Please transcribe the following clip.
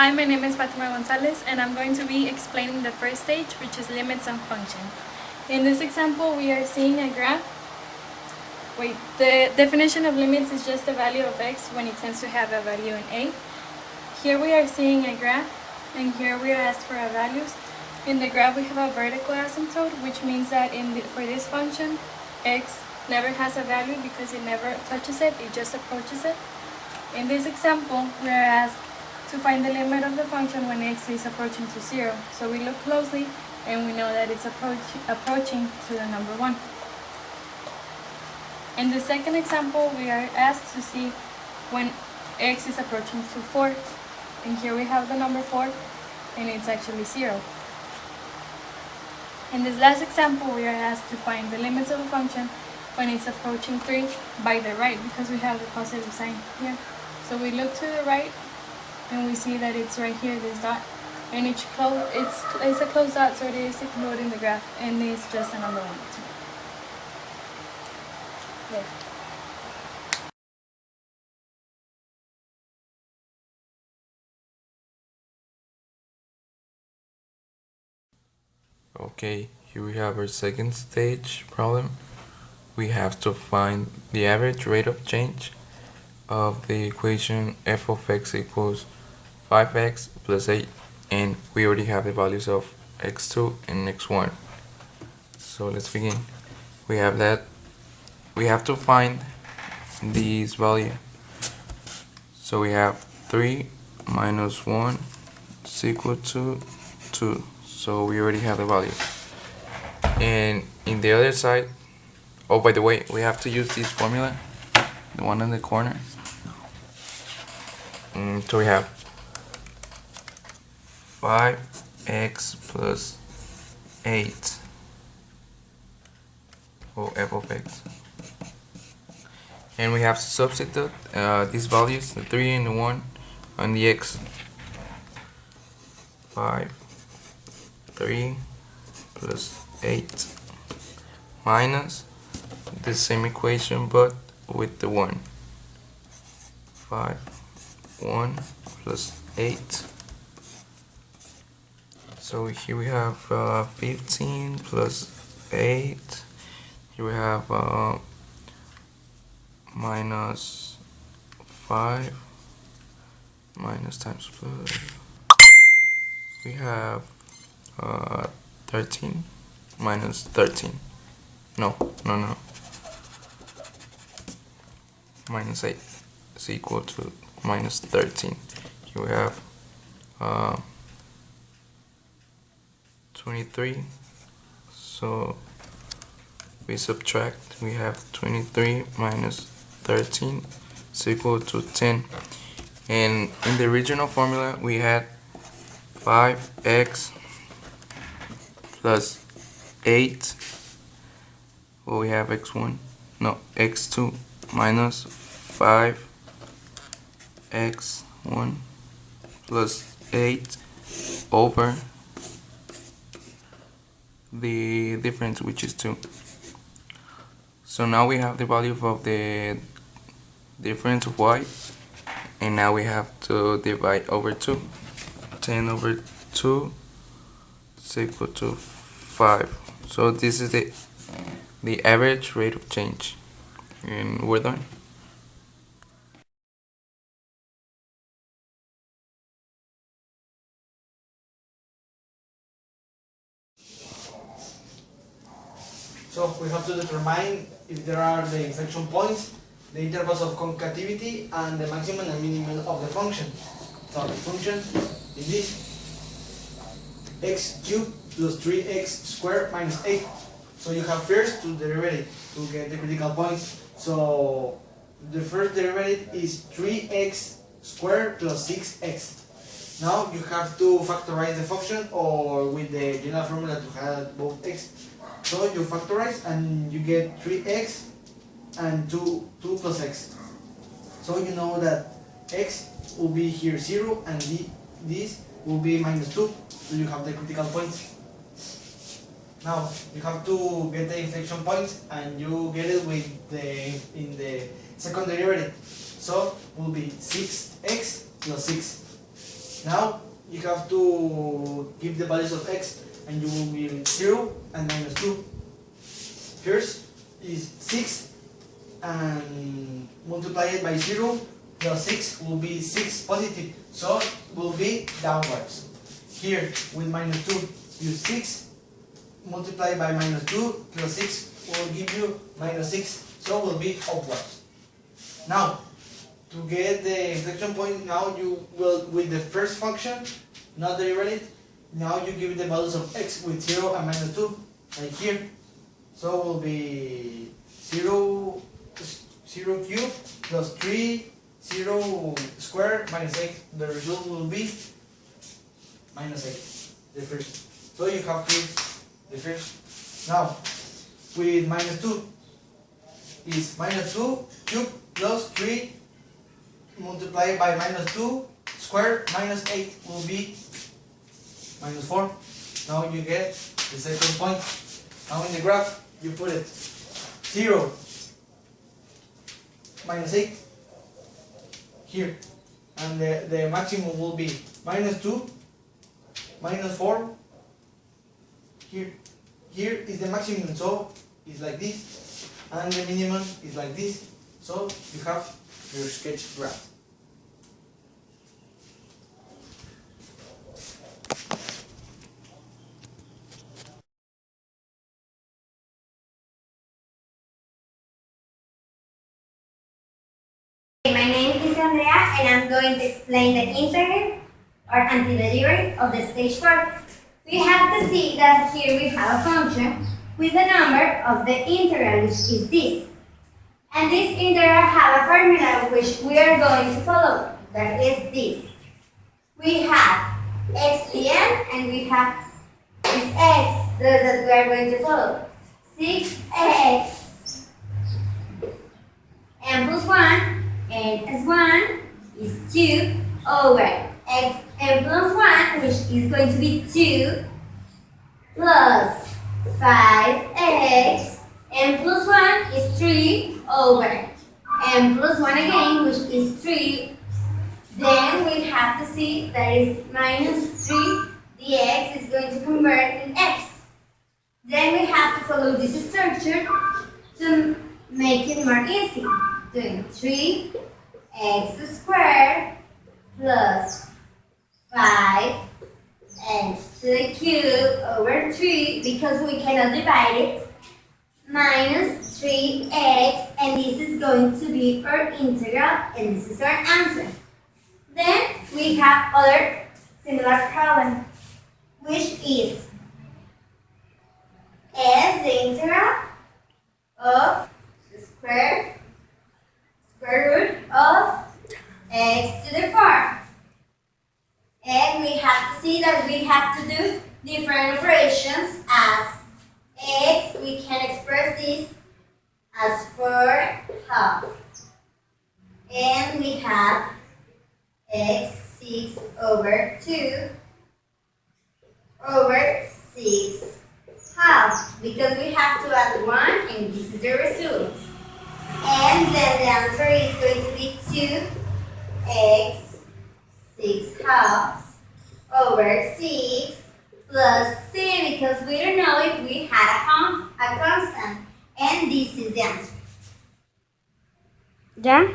Hi, my name is Fatima Gonzalez, and I'm going to be explaining the first stage, which is limits and function. In this example, we are seeing a graph. The definition of limits is just the value of x when it tends to have a value in a. Here we are seeing a graph, and here we are asked for our values. In the graph, we have a vertical asymptote, which means that for this function, x never has a value because it never touches it, it just approaches it. In this example, we are asked to find the limit of the function when x is approaching to 0. So we look closely and we know that it's approaching to the number 1. In the second example, we are asked to see when x is approaching to 4. And here we have the number 4 and it's actually 0. In this last example, we are asked to find the limits of the function when it's approaching 3 by the right, because we have the positive sign here. So we look to the right and we see that it's right here, this dot, and it's a closed dot, so it is included in the graph, and it's just a number 1. There. Okay, here we have our second stage problem. We have to find the average rate of change of the equation f of x equals 5x plus 8, and we already have the values of x2 and x1. So let's begin. We have that. We have to find these values. So we have 3 minus 1 is equal to 2. So we already have the value. And in the other side, oh, by the way, we have to use this formula, the one in the corner. So we have 5x plus 8, or f of x. And we have to substitute these values, the 3 and the 1, on the x. 3 plus 8 minus the same equation but with the 1. 1 plus 8. So here we have 15 plus 8. Here we have minus 5 minus times plus. We have 13 minus 13. No. Minus 8 is equal to minus 13. Here we have 23. So we subtract. We have 23 minus 13 is equal to 10. And in the original formula, we had 5x plus 8. Well, we have x1, no, x2 minus 5x1 plus 8 over the difference, which is 2. So now we have the value of the difference of y, and now we have to divide over 2. 10 over 2 is equal to 5. So this is the average rate of change, and we're done. So we have to determine if there are the inflection points, the intervals of concativity, and the maximum and minimum of the function. So the function is this: x cubed plus 3x squared minus 8. So you have first to derivative to get the critical points. So the first derivative is 3x squared plus 6x. Now you have to factorize the function, or with the general formula to have both x. So you factorize and you get 3x and 2 plus x. So you know that x will be here 0 and this will be minus 2. So you have the critical points. Now you have to get the inflection points, and you get it with in the second derivative. So will be 6x plus 6. Now you have to give the values of x, and you will give 0 and minus 2. First is 6, and multiply it by 0 plus 6 will be 6 positive, so it will be downwards. Here with minus 2, use 6, multiply by minus 2 plus 6 will give you minus 6, so it will be upwards. Now, to get the inflection point, now you will, with the first function, not derivative, now you give the values of x with 0 and minus 2, like here. So it will be 0 cubed plus 3, 0 squared minus 8. The result will be minus 8, the first. So you have to the first. Now, with minus 2 is minus 2 cubed plus 3 multiplied by minus 2 squared minus 8 will be minus 4. Now you get the second point. Now in the graph you put it 0 minus 8 here, and the maximum will be minus 2 minus 4 here. Here is the maximum, so it's like this, and the minimum is like this. So you have your sketch graph. My name is Andrea, and I'm going to explain the integral or antiderivative of the stage 4. We have to see that here we have a function with the number of the integral, which is this. And this integral have a formula which we are going to follow, that is this. We have x dn and we have this x that we are going to follow. 6x n plus 1 and s1 is 2 over x n plus 1, which is going to be 2 plus 5x n plus 1 is 3 over n plus 1 again, which is 3. Then we have to see that is minus 3. The x is going to convert in x. Then we have to follow this structure to make it more easy. Doing 3x squared plus 5x to the cube over 3, because we cannot divide it, minus 3x, and this is going to be our integral, and this is our answer. Then we have other similar problem, which is as the integral of the square root of x to the 4. And we have to see that we have to do different operations. As x, we can express this as 4 half. And we have x 6 over 2 over 6 half, because we have to add 1, and this is the result. And then the answer is going to be 2x 6 halves over 6 plus c, because we don't know if we had a constant. And this is the answer. ¿Ya?